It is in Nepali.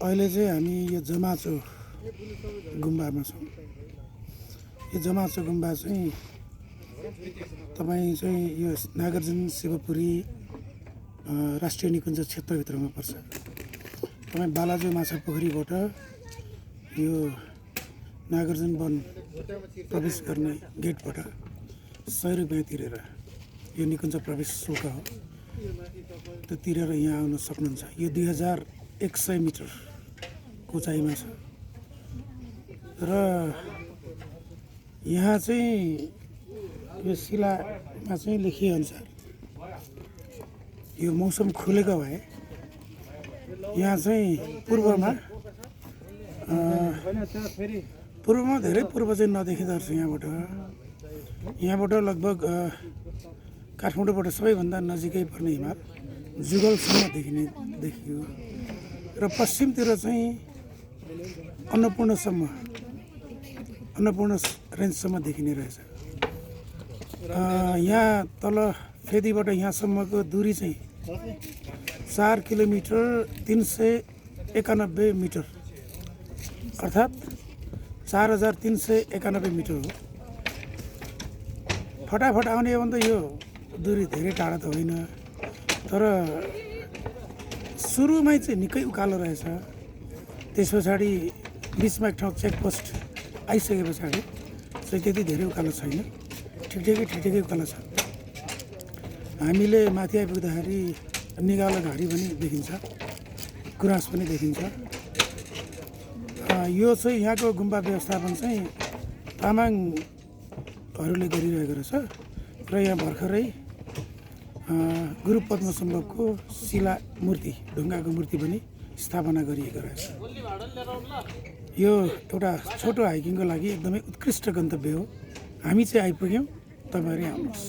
अहिले चाहिँ हामी यो जमाचो गुम्बामा छौँ। यो जमाचो गुम्बा चाहिँ तपाईँ चाहिँ यो नागार्जुन शिवपुरी राष्ट्रिय निकुञ्ज क्षेत्रभित्रमा पर्छ। तपाईँ बालाजु माछा पोखरीबाट यो नागार्जुन वन प्रवेश गर्ने गेटबाट 100 रुपियाँ तिरेर यो निकुञ्ज प्रवेश शुल्क हो, त्यो तिरेर यहाँ आउन सक्नुहुन्छ। यो 2100 मिटर उचाइमा छ र यहाँ चाहिँ यो शिलामा चाहिँ लेखिएअनुसार यो मौसम खुलेको भए यहाँ चाहिँ पूर्वमा धेरै पूर्व चाहिँ नदेखिँदो रहेछ। यहाँबाट लगभग काठमाडौँबाट सबैभन्दा नजिकै पर्ने हिमाल जुगलसम्म देखियो र पश्चिमतिर चाहिँ अन्नपूर्ण रेन्जसम्म देखिने रहेछ। यहाँ तल फेदीबाट यहाँसम्मको दूरी चाहिँ 4 किलोमिटर 391 मिटर अर्थात् 4391 मिटर हो। फटाफट आउने हो भने त यो दूरी धेरै टाढा त होइन, तर सुरुमै चाहिँ निकै उकालो रहेछ। त्यस पछाडि बिचमा एक ठाउँ चेकपोस्ट आइसके पछाडि चाहिँ त्यति धेरै उकालो छैन, ठिकै उकालो छ। हामीले माथि आइपुग्दाखेरि निगालो घारी पनि देखिन्छ, गुराँस पनि देखिन्छ। यो चाहिँ यहाँको गुम्बा व्यवस्थापन चाहिँ तामाङहरूले गरिरहेको रहेछ र यहाँ भर्खरै गुरु पद्मसम्भवको शिला मूर्ति, ढुङ्गाको मूर्ति पनि स्थापना गरिएको रहेछ। यो एउटा छोटो हाइकिङको लागि एकदमै उत्कृष्ट गन्तव्य हो। हामी चाहिँ आइपुग्यौँ, तपाईँहरू आउनुहोस्।